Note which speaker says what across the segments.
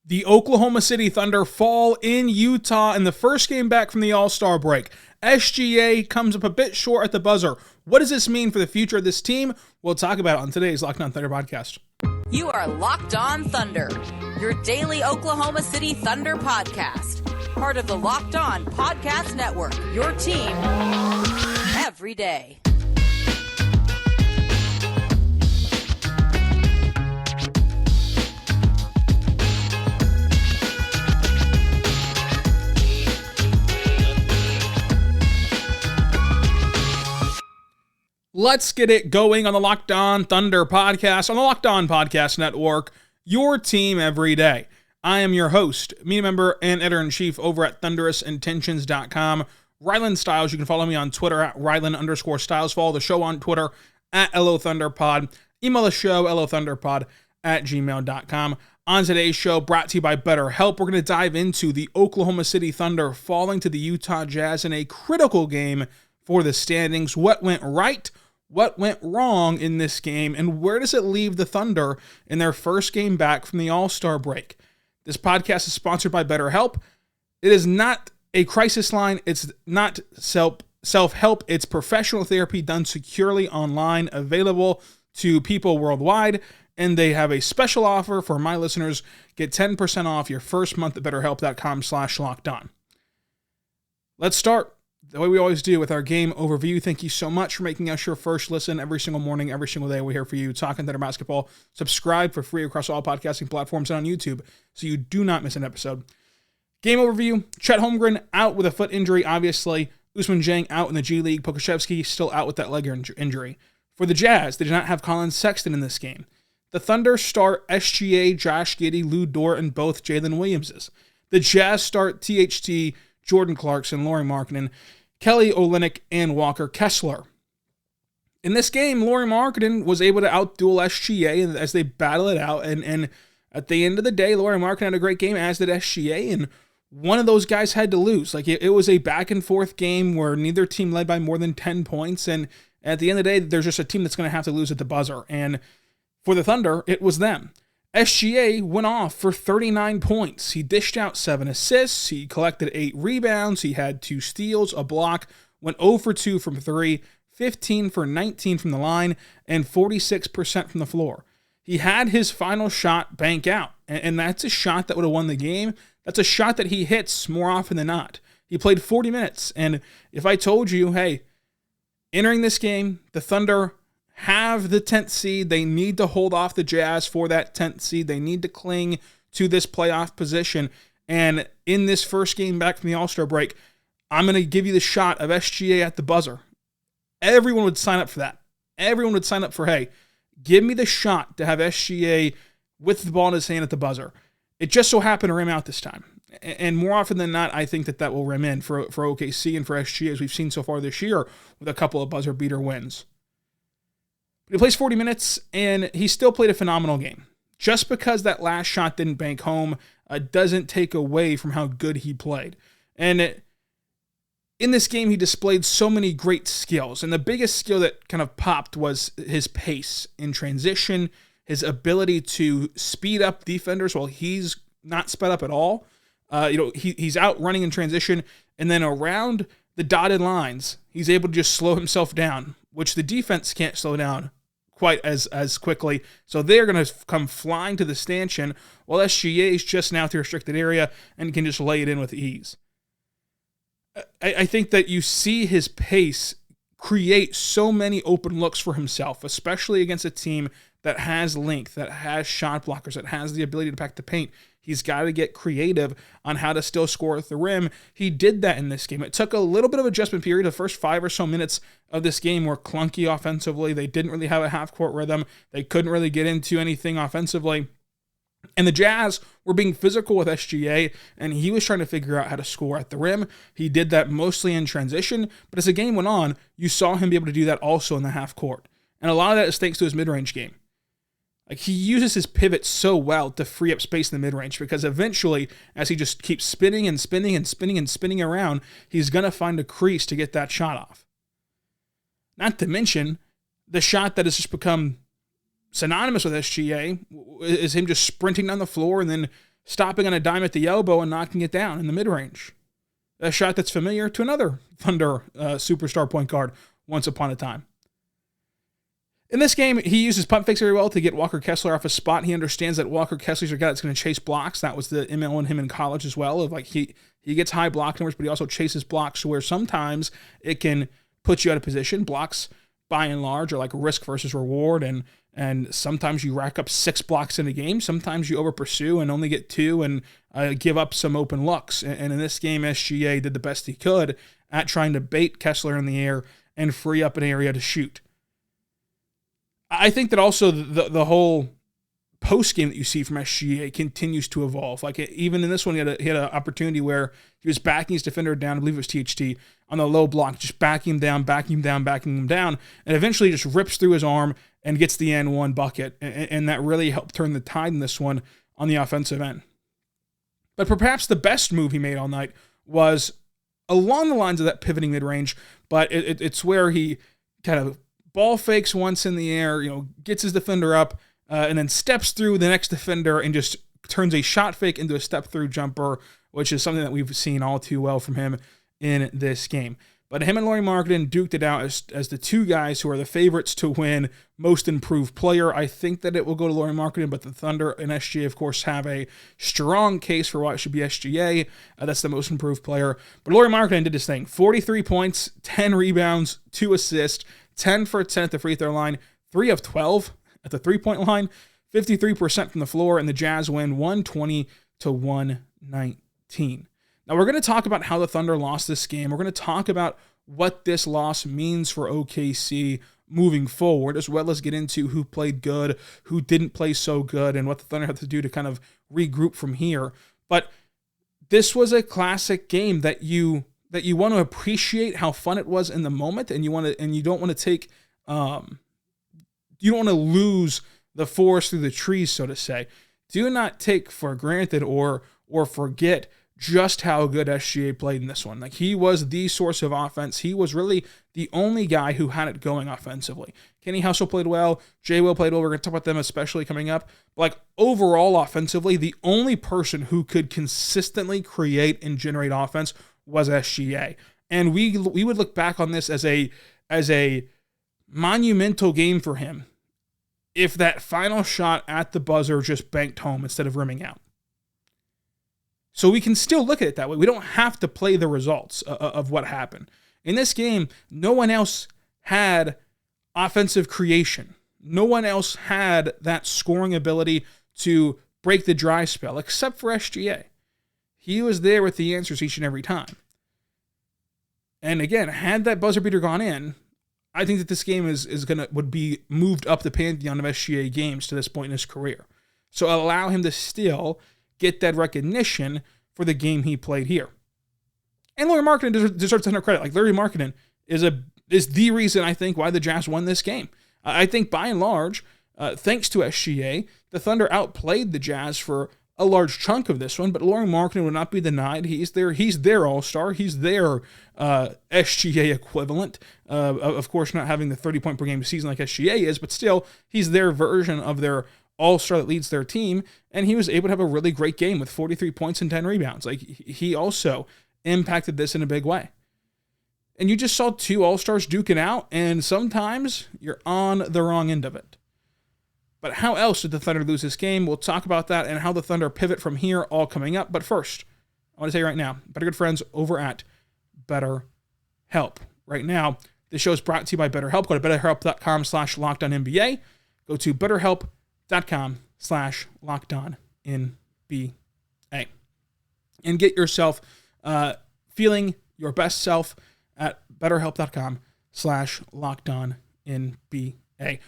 Speaker 1: The Oklahoma City Thunder fall in Utah in the first game back from the All-Star break. SGA comes up a bit short at the buzzer. What does this mean for the future of this team? We'll talk about it on today's Locked On Thunder podcast.
Speaker 2: You are Locked On Thunder, your daily Oklahoma City Thunder podcast. Part of the Locked On Podcast Network, your team every day.
Speaker 1: Let's get it going on the Locked On Thunder podcast, on the Locked On Podcast Network, your team every day. I am your host, media member and editor-in-chief over at thunderousintentions.com, Rylan Stiles. You can follow me on Twitter at Rylan_Stiles. Follow the show on Twitter at LOThunderPod. Email the show, LOThunderPod@gmail.com. On today's show, brought to you by BetterHelp, we're going to dive into the Oklahoma City Thunder falling to the Utah Jazz in a critical game for the standings. What went right? What went wrong in this game, and where does it leave the Thunder in their first game back from the All-Star break? This podcast is sponsored by BetterHelp. It is not a crisis line. It's not self-help. It's professional therapy done securely online, available to people worldwide, and they have a special offer for my listeners. Get 10% off your first month at BetterHelp.com/lockedon. Let's start the way we always do with our game overview. Thank you so much for making us your first listen every single morning, every single day. We're here for you, talking Thunder basketball. Subscribe for free across all podcasting platforms and on YouTube so you do not miss an episode. Game overview: Chet Holmgren out with a foot injury, obviously. Ousmane Dieng out in the G League. Pokusevski still out with that leg injury. For the Jazz, they did not have Colin Sexton in this game. The Thunder start SGA, Josh Giddey, Lou Dort, and both Jalen Williamses. The Jazz start THT, Jordan Clarkson, Lauri Markkanen, Kelly Olynyk, and Walker Kessler. In this game, Lauri Markkanen was able to outduel SGA as they battle it out, and at the end of the day, Lauri Markkanen had a great game, as did SGA, and one of those guys had to lose. Like, it was a back-and-forth game where neither team led by more than 10 points, and at the end of the day, there's just a team that's going to have to lose at the buzzer, and for the Thunder, it was them. SGA went off for 39 points. He dished out 7 assists. He collected 8 rebounds. He had 2 steals, a block, went 0 for 2 from 3, 15 for 19 from the line, and 46% from the floor. He had his final shot bank out, and that's a shot that would have won the game. That's a shot that he hits more often than not. He played 40 minutes, and if I told you, hey, entering this game, the Thunder have the 10th seed. They need to hold off the Jazz for that 10th seed. They need to cling to this playoff position. And in this first game back from the All-Star break, I'm going to give you the shot of SGA at the buzzer. Everyone would sign up for that. Everyone would sign up for, hey, give me the shot to have SGA with the ball in his hand at the buzzer. It just so happened to rim out this time. And more often than not, I think that will rim in for OKC and for SGA, as we've seen so far this year with a couple of buzzer beater wins. He plays 40 minutes, and he still played a phenomenal game. Just because that last shot didn't bank home doesn't take away from how good he played. And in this game, he displayed so many great skills. And the biggest skill that kind of popped was his pace in transition, his ability to speed up defenders while he's not sped up at all. He's out running in transition, and then around the dotted lines, he's able to just slow himself down, which the defense can't slow down quite as quickly. So they're going to come flying to the stanchion, while SGA is just now through a restricted area and can just lay it in with ease. I think that you see his pace create so many open looks for himself, especially against a team that has length, that has shot blockers, that has the ability to pack the paint. He's got to get creative on how to still score at the rim. He did that in this game. It took a little bit of adjustment period. The first 5 or so minutes of this game were clunky offensively. They didn't really have a half-court rhythm. They couldn't really get into anything offensively. And the Jazz were being physical with SGA, and he was trying to figure out how to score at the rim. He did that mostly in transition, but as the game went on, you saw him be able to do that also in the half-court. And a lot of that is thanks to his mid-range game. Like, he uses his pivot so well to free up space in the mid-range, because eventually, as he just keeps spinning and spinning and spinning and spinning around, he's going to find a crease to get that shot off. Not to mention the shot that has just become synonymous with SGA is him just sprinting down the floor and then stopping on a dime at the elbow and knocking it down in the mid-range. A shot that's familiar to another Thunder superstar point guard once upon a time. In this game, he uses pump fakes very well to get Walker Kessler off his spot. He understands that Walker Kessler's a guy that's going to chase blocks. That was the MO in him in college as well. Of like he gets high block numbers, but he also chases blocks to where sometimes it can put you out of position. Blocks, by and large, are like risk versus reward, and sometimes you rack up 6 blocks in a game. Sometimes you over pursue and only get 2 and give up some open looks. And in this game, SGA did the best he could at trying to bait Kessler in the air and free up an area to shoot. I think that also the whole post game that you see from SGA continues to evolve. Like even in this one, he had an opportunity where he was backing his defender down. I believe it was THT on the low block, just backing him down, and eventually just rips through his arm and gets the N1 bucket. And that really helped turn the tide in this one on the offensive end. But perhaps the best move he made all night was along the lines of that pivoting mid-range, but it's where he kind of ball fakes once in the air, gets his defender up, and then steps through the next defender and just turns a shot fake into a step-through jumper, which is something that we've seen all too well from him in this game. But him and Lauri Markkanen duked it out as the two guys who are the favorites to win Most Improved Player. I think that it will go to Lauri Markkanen, but the Thunder and SGA, of course, have a strong case for why it should be SGA. That's the Most Improved Player. But Lauri Markkanen did his thing. 43 points, 10 rebounds, 2 assists, 10 for 10 at the free throw line, 3 of 12 at the three-point line, 53% from the floor, and the Jazz win 120-119. Now, we're going to talk about how the Thunder lost this game. We're going to talk about what this loss means for OKC moving forward, as well as get into who played good, who didn't play so good, and what the Thunder have to do to kind of regroup from here. But this was a classic game that you want to appreciate how fun it was in the moment, and you don't want to take you don't want to lose the forest through the trees, so to say. Do not take for granted or forget just how good SGA played in this one. Like, he was the source of offense. He was really the only guy who had it going offensively. Kenny Hustle played well. Jay Will played well. We're going to talk about them especially coming up. But like, overall offensively, the only person who could consistently create and generate offense was SGA. And we would look back on this as a monumental game for him if that final shot at the buzzer just banked home instead of rimming out. So we can still look at it that way. We don't have to play the results of what happened. In this game, no one else had offensive creation. No one else had that scoring ability to break the dry spell, except for SGA. He was there with the answers each and every time. And again, had that buzzer beater gone in, I think that this game would be moved up the pantheon of SGA games to this point in his career. So allow him to still get that recognition for the game he played here. And Lauri Markkanen deserves a ton of credit. Like, Lauri Markkanen is the reason, I think, why the Jazz won this game. I think by and large, thanks to SGA, the Thunder outplayed the Jazz for a large chunk of this one, but Lauri Markkanen would not be denied. He's their all-star. He's their SGA equivalent. Of course, not having the 30-point per game season like SGA is, but still, he's their version of their all-star that leads their team, and he was able to have a really great game with 43 points and 10 rebounds. Like, he also impacted this in a big way. And you just saw two all-stars duking out, and sometimes you're on the wrong end of it. But how else did the Thunder lose this game? We'll talk about that and how the Thunder pivot from here, all coming up. But first, I want to tell you right now, better good friends over at BetterHelp. Right now, this show is brought to you by BetterHelp. Go to BetterHelp.com/LockedOnNBA. Go to BetterHelp.com/LockedOnNBA. And get yourself feeling your best self at BetterHelp.com/LockedOnNBA.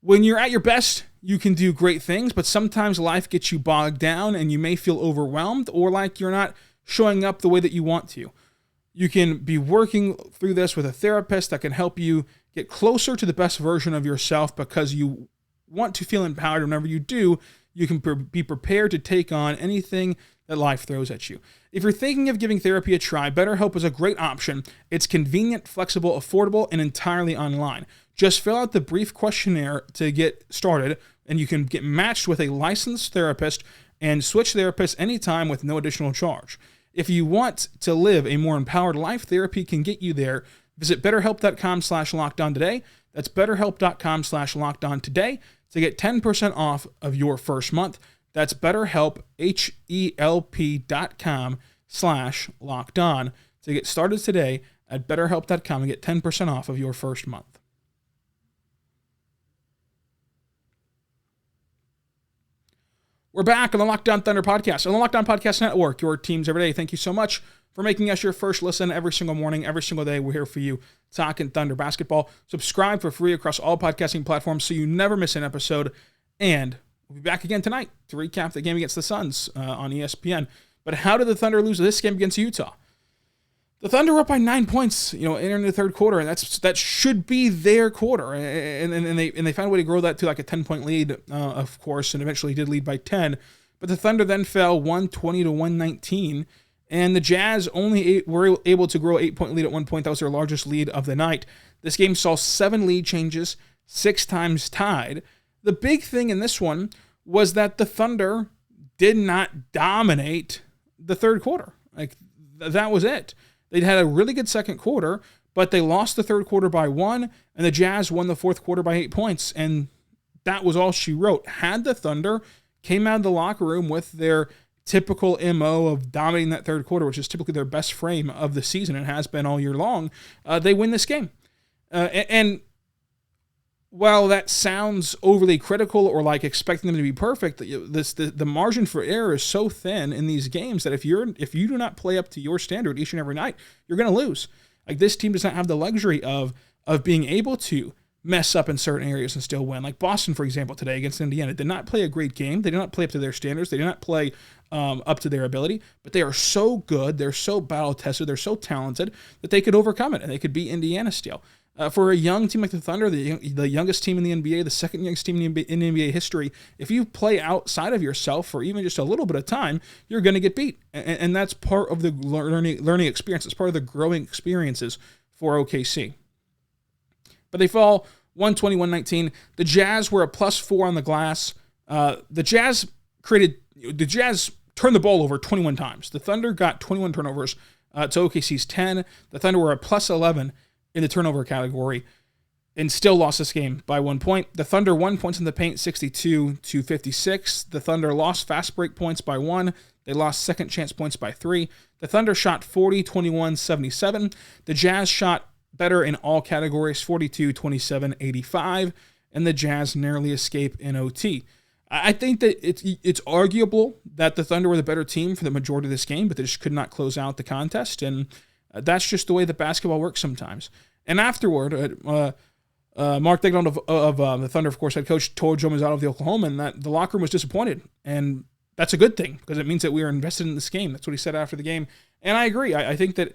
Speaker 1: When you're at your best, you can do great things, but sometimes life gets you bogged down and you may feel overwhelmed or like you're not showing up the way that you want to. You can be working through this with a therapist that can help you get closer to the best version of yourself because you want to feel empowered. Whenever you do, you can be prepared to take on anything that life throws at you. If you're thinking of giving therapy a try, BetterHelp is a great option. It's convenient, flexible, affordable, and entirely online. Just fill out the brief questionnaire to get started, and you can get matched with a licensed therapist and switch therapists anytime with no additional charge. If you want to live a more empowered life, therapy can get you there. Visit BetterHelp.com/LockedOn today. That's BetterHelp.com/LockedOn today to get 10% off of your first month. That's BetterHelp, HELP.com/LockedOn to get started today at BetterHelp.com and get 10% off of your first month. We're back on the Locked On Thunder podcast, on the Locked On Podcast Network, your teams every day. Thank you so much for making us your first listen every single morning, every single day. We're here for you, talking Thunder basketball. Subscribe for free across all podcasting platforms so you never miss an episode. And we'll be back again tonight to recap the game against the Suns on ESPN. But how did the Thunder lose this game against Utah? The Thunder were up by 9 points, entering the third quarter, and that should be their quarter. And they found a way to grow that to like a 10-point lead, of course, and eventually did lead by 10. But the Thunder then fell 120 to 119, and the Jazz only were able to grow an 8-point lead at one point. That was their largest lead of the night. This game saw 7 lead changes, 6 times tied. The big thing in this one was that the Thunder did not dominate the third quarter. Like, that was it. They'd had a really good second quarter, but they lost the third quarter by 1, and the Jazz won the fourth quarter by 8 points, and that was all she wrote. Had the Thunder came out of the locker room with their typical MO of dominating that third quarter, which is typically their best frame of the season and has been all year long, they win this game. And while that sounds overly critical or like expecting them to be perfect, the margin for error is so thin in these games that if you do not play up to your standard each and every night, you're going to lose. Like, this team does not have the luxury of being able to mess up in certain areas and still win. Like Boston, for example, today against Indiana, did not play a great game. They did not play up to their standards. They did not play up to their ability, but they are so good. They're so battle-tested. They're so talented that they could overcome it, and they could beat Indiana still. For a young team like the Thunder, the youngest team in the NBA, the second youngest team in NBA history, if you play outside of yourself for even just a little bit of time, you're going to get beat. And that's part of the learning experience. It's part of the growing experiences for OKC. But they fall 120-119. The Jazz were a +4 on the glass. The Jazz turned the ball over 21 times. The Thunder got 21 turnovers to OKC's 10. The Thunder were a +11 in the turnover category and still lost this game by 1 point. The Thunder won points in the paint 62-56. The Thunder lost fast break points by 1. They lost second chance points by 3. The Thunder shot 40-21-77. The Jazz shot better in all categories, 42-27-85, and the Jazz narrowly escape in OT. I think that it's arguable that the Thunder were the better team for the majority of this game, but they just could not close out the contest, and that's just the way that basketball works sometimes. And afterward, Mark Daigneault of the Thunder, of course, head coach, told Joe Mazzulla of the Oklahoma, and that the locker room was disappointed, and that's a good thing because it means that we are invested in this game. That's what he said after the game, and I agree. I think that,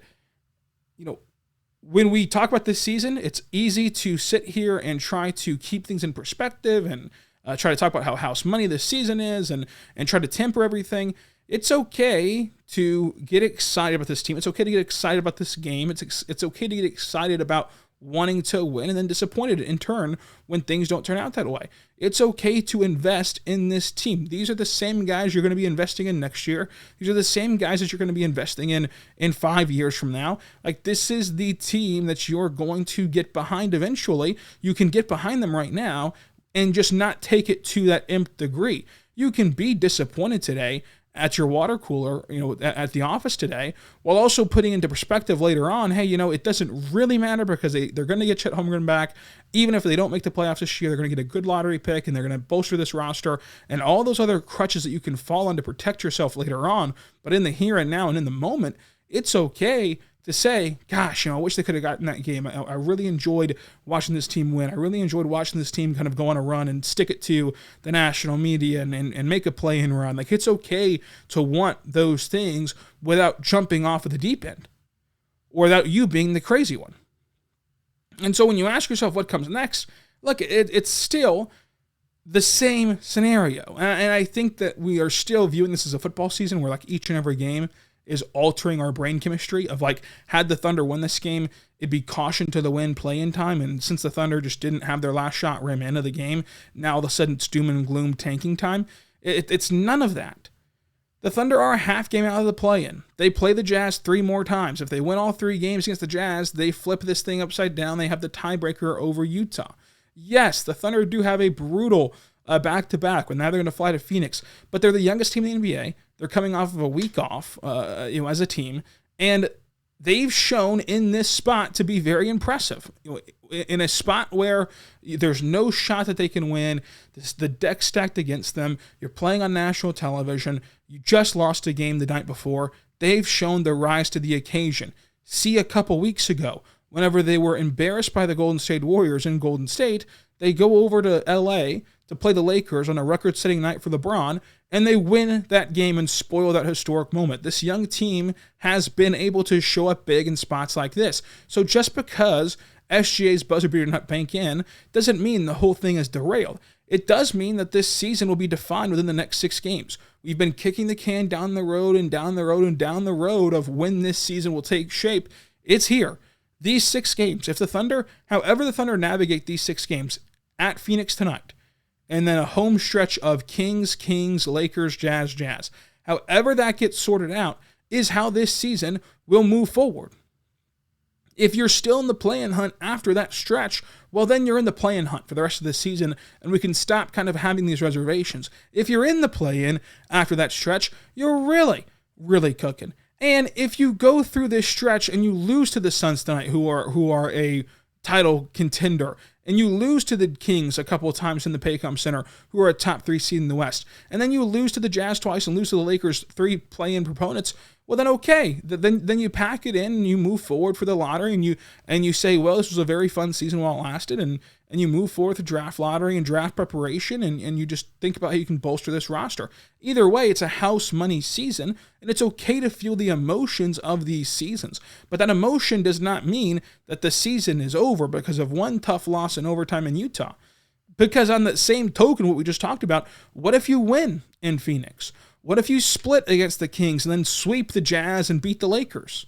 Speaker 1: when we talk about this season, it's easy to sit here and try to keep things in perspective and try to talk about how house money this season is and try to temper everything. It's okay to get excited about this team. It's okay to get excited about this game. It's okay to get excited about wanting to win and then disappointed in turn when things don't turn out that way. It's okay to invest in this team. These are the same guys you're going to be investing in next year. These are the same guys that you're going to be investing in 5 years from now. Like, this is the team that you're going to get behind eventually. You can get behind them right now and just not take it to that nth degree. You can be disappointed today at your water cooler, at the office today, while also putting into perspective later on, hey, it doesn't really matter because they're going to get Chet Holmgren back. Even if they don't make the playoffs this year, they're going to get a good lottery pick and they're going to bolster this roster and all those other crutches that you can fall on to protect yourself later on. But in the here and now and in the moment, it's okay to say, gosh, I wish they could have gotten that game. I really enjoyed watching this team win. I really enjoyed watching this team kind of go on a run and stick it to the national media and make a play-in run. Like, it's okay to want those things without jumping off of the deep end or without you being the crazy one. And so when you ask yourself what comes next, look, it's still the same scenario. And I think that we are still viewing this as a football season where, like, each and every game is altering our brain chemistry of, like, had the Thunder won this game, it'd be caution to the wind play-in time, and since the Thunder just didn't have their last shot rim into the game, now all of a sudden it's doom and gloom tanking time. It's none of that. The Thunder are a half game out of the play-in. They play the Jazz 3 more times. If they win all 3 games against the Jazz, they flip this thing upside down. They have the tiebreaker over Utah. Yes, the Thunder do have a brutal back-to-back, when now they're going to fly to Phoenix, but they're the youngest team in the NBA. They're coming off of a week off, as a team, and they've shown in this spot to be very impressive. In a spot where there's no shot that they can win, the deck stacked against them, you're playing on national television, you just lost a game the night before, they've shown the rise to the occasion. See, a couple weeks ago, whenever they were embarrassed by the Golden State Warriors in Golden State, they go over to LA to play the Lakers on a record-setting night for LeBron, and they win that game and spoil that historic moment. This young team has been able to show up big in spots like this. So just because SGA's buzzer beater not bank in doesn't mean the whole thing is derailed. It does mean that this season will be defined within the next 6 games. We've been kicking the can down the road and down the road and down the road of when this season will take shape. It's here. These 6 games, however the Thunder navigate these 6 games at Phoenix tonight, and then a home stretch of Kings, Lakers, Jazz. However that gets sorted out is how this season will move forward. If you're still in the play-in hunt after that stretch, well, then you're in the play-in hunt for the rest of the season, and we can stop kind of having these reservations. If you're in the play-in after that stretch, you're really, really cooking. And if you go through this stretch and you lose to the Suns tonight, who are a title contender, and you lose to the Kings a couple of times in the Paycom Center, who are a top 3 seed in the West, and then you lose to the Jazz twice and lose to the Lakers, 3 play-in proponents, well then okay, then you pack it in and you move forward for the lottery, and you say, well, this was a very fun season while it lasted, and you move forward to draft lottery and draft preparation, and you just think about how you can bolster this roster. Either way, it's a house money season, and it's okay to feel the emotions of these seasons. But that emotion does not mean that the season is over because of one tough loss in overtime in Utah. Because on that same token, what we just talked about, what if you win in Phoenix? What if you split against the Kings and then sweep the Jazz and beat the Lakers?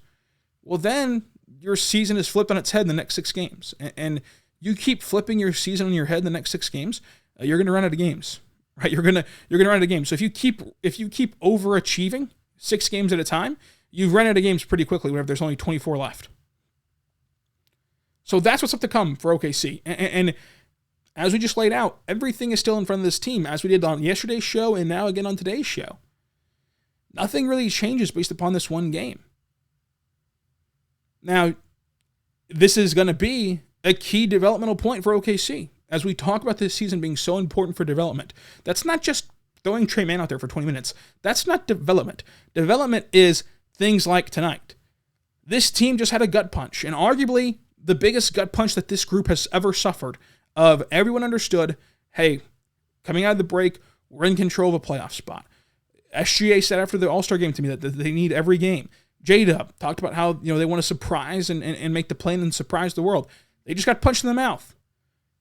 Speaker 1: Well, then your season is flipped on its head in the next 6 games. And you keep flipping your season on your head in the next 6 games, you're going to run out of games, right? You're going to run out of games. So if you keep overachieving 6 games at a time, you've run out of games pretty quickly whenever there's only 24 left. So that's what's up to come for OKC. And as we just laid out, everything is still in front of this team, as we did on yesterday's show and now again on today's show. Nothing really changes based upon this one game. Now, this is going to be a key developmental point for OKC. As we talk about this season being so important for development, that's not just throwing Trey Mann out there for 20 minutes. That's not development. Development is things like tonight. This team just had a gut punch, and arguably the biggest gut punch that this group has ever suffered, of everyone understood, hey, coming out of the break, we're in control of a playoff spot. SGA said after the All-Star game to me that they need every game. J-Dub talked about how they want to surprise and make the play and surprise the world. They just got punched in the mouth.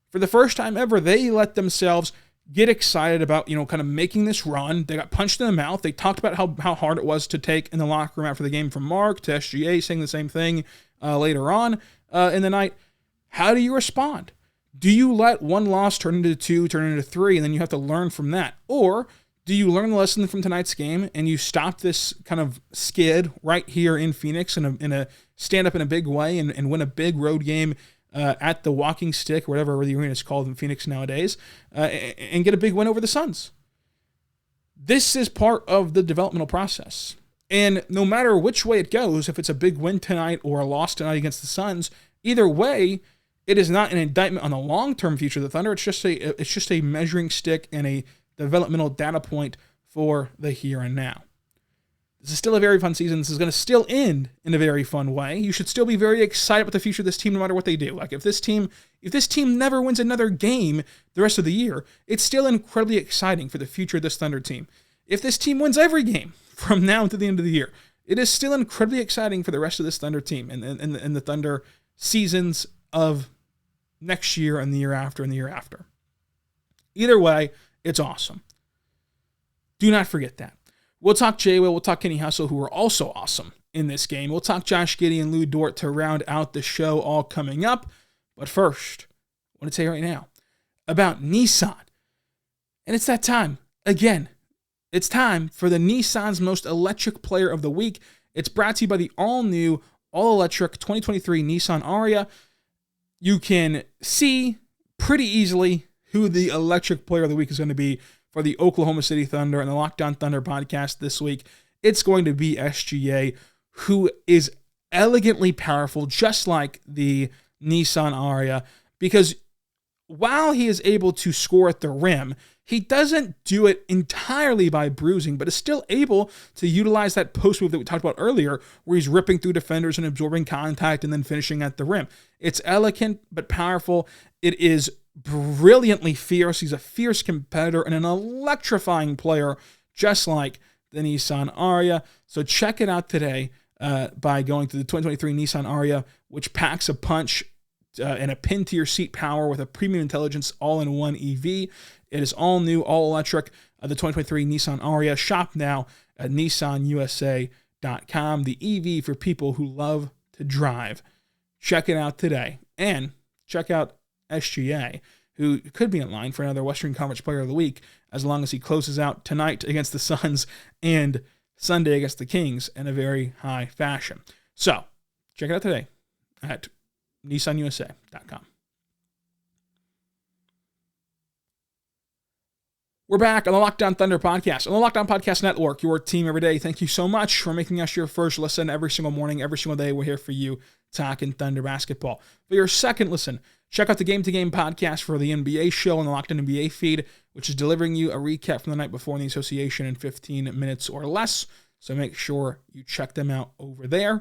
Speaker 1: For the first time ever, they let themselves get excited about kind of making this run. They got punched in the mouth. They talked about how hard it was to take in the locker room after the game from Mark to SGA saying the same thing later on in the night. How do you respond? Do you let one loss turn into 2, turn into 3, and then you have to learn from that? Or do you learn the lesson from tonight's game and you stop this kind of skid right here in Phoenix in a stand up in a big way and win a big road game at the Walking Stick, or whatever the arena is called in Phoenix nowadays, and get a big win over the Suns? This is part of the developmental process. And no matter which way it goes, if it's a big win tonight or a loss tonight against the Suns, either way, it is not an indictment on the long-term future of the Thunder. It's just a measuring stick and a developmental data point for the here and now. This is still a very fun season. This is going to still end in a very fun way. You should still be very excited about the future of this team no matter what they do. Like if this team never wins another game the rest of the year, it's still incredibly exciting for the future of this Thunder team. If this team wins every game from now until the end of the year, it is still incredibly exciting for the rest of this Thunder team and the Thunder seasons of next year and the year after and the year after. Either way, it's awesome. Do not forget that. We'll talk Jay Will, we'll talk Kenny Hustle, who are also awesome in this game. We'll talk Josh Giddey and Lou Dort to round out the show, all coming up. But first, I want to tell you right now about Nissan. And it's that time. Again, It's time for the Nissan's Most Electric Player of the Week. It's brought to you by the all-new, all-electric 2023 Nissan Ariya. You can see pretty easily who the Electric Player of the Week is going to be for the Oklahoma City Thunder and the Locked On Thunder podcast this week. It's going to be SGA, who is elegantly powerful, just like the Nissan Ariya, because while he is able to score at the rim, he doesn't do it entirely by bruising, but is still able to utilize that post move that we talked about earlier, where he's ripping through defenders and absorbing contact and then finishing at the rim. It's elegant but powerful. It is brilliantly fierce. He's a fierce competitor and an electrifying player, just like the Nissan Ariya. So check it out today by going to the 2023 Nissan Ariya, which packs a punch and a pin-to-your-seat power with a premium intelligence all-in-one EV. It is all new, all electric. The 2023 Nissan Ariya. Shop now at nissanusa.com. The EV for people who love to drive. Check it out today. And check out SGA, who could be in line for another Western Conference Player of the Week as long as he closes out tonight against the Suns and Sunday against the Kings in a very high fashion. So, check it out today at nissanusa.com. We're back on the Locked On Thunder podcast, on the Locked On Podcast Network, your team every day. Thank you so much for making us your first listen every single morning, every single day. We're here for you, talking Thunder basketball. For your second listen, check out the Game to Game podcast for the NBA show on the Locked On NBA feed, which is delivering you a recap from the night before in the association in 15 minutes or less. So make sure you check them out over there. I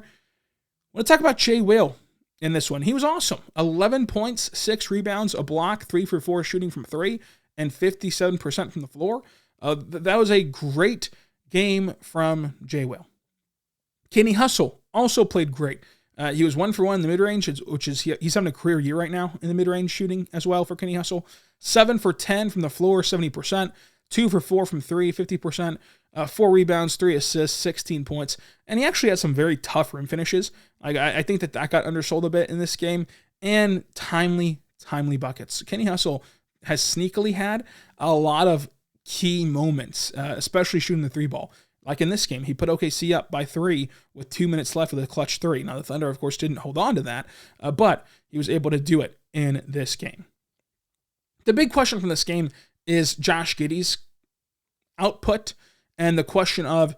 Speaker 1: want to talk about Jay Will in this one. He was awesome. 11 points, 6 rebounds, a block, 3 for 4 shooting from 3, and 57% from the floor. That was a great game from Jay Will. Kenny Hustle also played great. He was 1 for 1 in the mid-range, which is he's having a career year right now in the mid-range shooting as well for Kenny Hustle. 7 for 10 from the floor, 70%. 2 for 4 from 3, 50%. 4 rebounds, 3 assists, 16 points. And he actually had some very tough rim finishes. I think that got undersold a bit in this game. And timely buckets. Kenny Hustle has sneakily had a lot of key moments, especially shooting the 3-ball. Like in this game, he put OKC up by 3 with 2 minutes left with a clutch 3. Now, the Thunder, of course, didn't hold on to that, but he was able to do it in this game. The big question from this game is Josh Giddey's output and the question of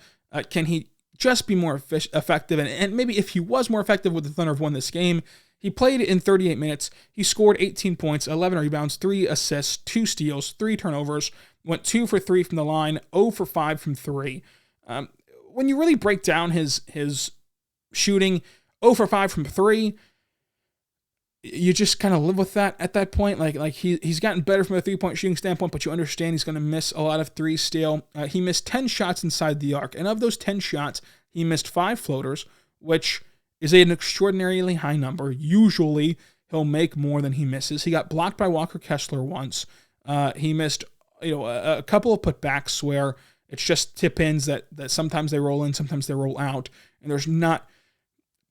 Speaker 1: can he just be more effective? And maybe if he was more effective, would the Thunder have won this game? He played in 38 minutes. He scored 18 points, 11 rebounds, 3 assists, 2 steals, 3 turnovers, went 2 for 3 from the line, 0 for 5 from 3. When you really break down his shooting, 0 for 5 from 3, you just kind of live with that at that point. Like he's gotten better from a 3-point shooting standpoint, but you understand he's going to miss a lot of threes still. He missed 10 shots inside the arc, and of those 10 shots, he missed 5 floaters, which is an extraordinarily high number. Usually, he'll make more than he misses. He got blocked by Walker Kessler once. He missed, a couple of putbacks where it's just tip-ins that sometimes they roll in, sometimes they roll out, and there's not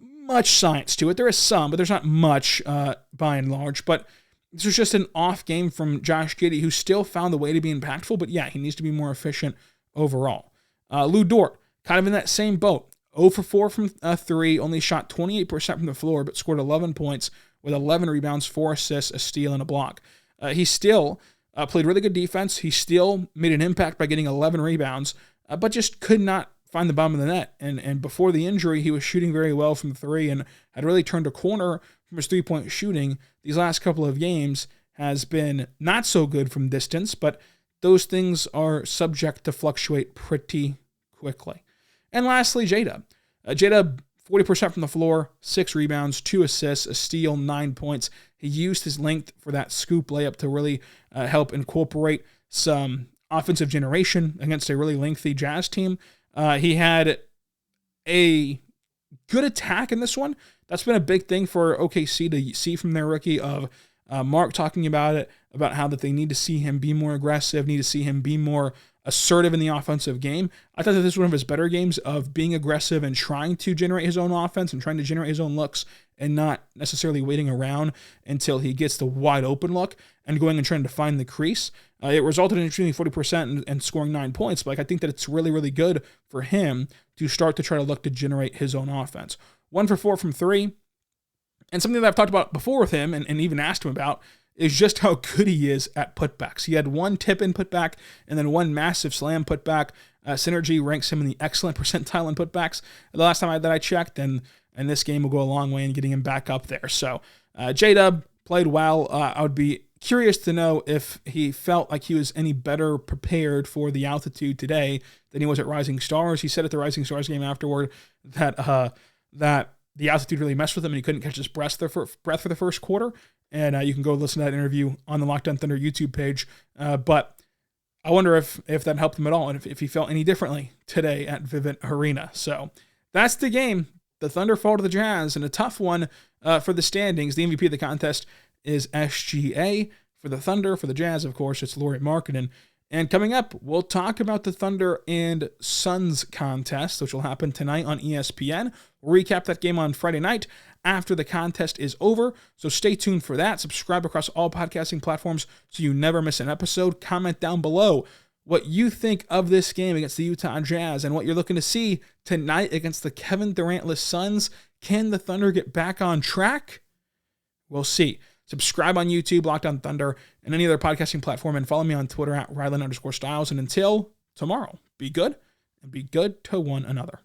Speaker 1: much science to it. There is some, but there's not much by and large. But this was just an off game from Josh Giddey, who still found the way to be impactful, but yeah, he needs to be more efficient overall. Lu Dort, kind of in that same boat. 0 for 4 from 3, only shot 28% from the floor, but scored 11 points with 11 rebounds, 4 assists, a steal, and a block. He still played really good defense. He still made an impact by getting 11 rebounds, but just could not find the bottom of the net. And before the injury, he was shooting very well from 3 and had really turned a corner from his 3-point shooting. These last couple of games has been not so good from distance, but those things are subject to fluctuate pretty quickly. And lastly, J-Dub. J-Dub, 40% from the floor, 6 rebounds, 2 assists, a steal, 9 points. He used his length for that scoop layup to really help incorporate some offensive generation against a really lengthy Jazz team. He had a good attack in this one. That's been a big thing for OKC to see from their rookie of Mark talking about it, about how that they need to see him be more aggressive, need to see him be more assertive in the offensive game. I thought that this was one of his better games of being aggressive and trying to generate his own offense and trying to generate his own looks and not necessarily waiting around until he gets the wide open look and going and trying to find the crease. It resulted in shooting 40% and scoring 9 points. But I think that it's really, really good for him to start to try to look to generate his own offense. 1 for 4 from 3. And something that I've talked about before with him and even asked him about is just how good he is at putbacks. He had 1 tip-in putback and then 1 massive slam putback. Synergy ranks him in the excellent percentile in putbacks the last time that I checked, and this game will go a long way in getting him back up there. So J-Dub played well. I would be curious to know if he felt like he was any better prepared for the altitude today than he was at Rising Stars. He said at the Rising Stars game afterward that the altitude really messed with him and he couldn't catch his breath for the first quarter. And you can go listen to that interview on the Locked On Thunder YouTube page. But I wonder if that helped him at all and if he felt any differently today at Vivint Arena. So that's the game. The Thunder fall to the Jazz, and a tough one for the standings. The MVP of the contest is SGA. For the Thunder, for the Jazz, of course, it's Lauri Markkanen. And coming up, we'll talk about the Thunder and Suns contest, which will happen tonight on ESPN. We'll recap that game on Friday night after the contest is over. So stay tuned for that. Subscribe across all podcasting platforms so you never miss an episode. Comment down below what you think of this game against the Utah Jazz and what you're looking to see tonight against the Kevin Durant-less Suns. Can the Thunder get back on track? We'll see. Subscribe on YouTube, Locked On Thunder, and any other podcasting platform, and follow me on Twitter at Rylan_Stiles. And until tomorrow, be good and be good to one another.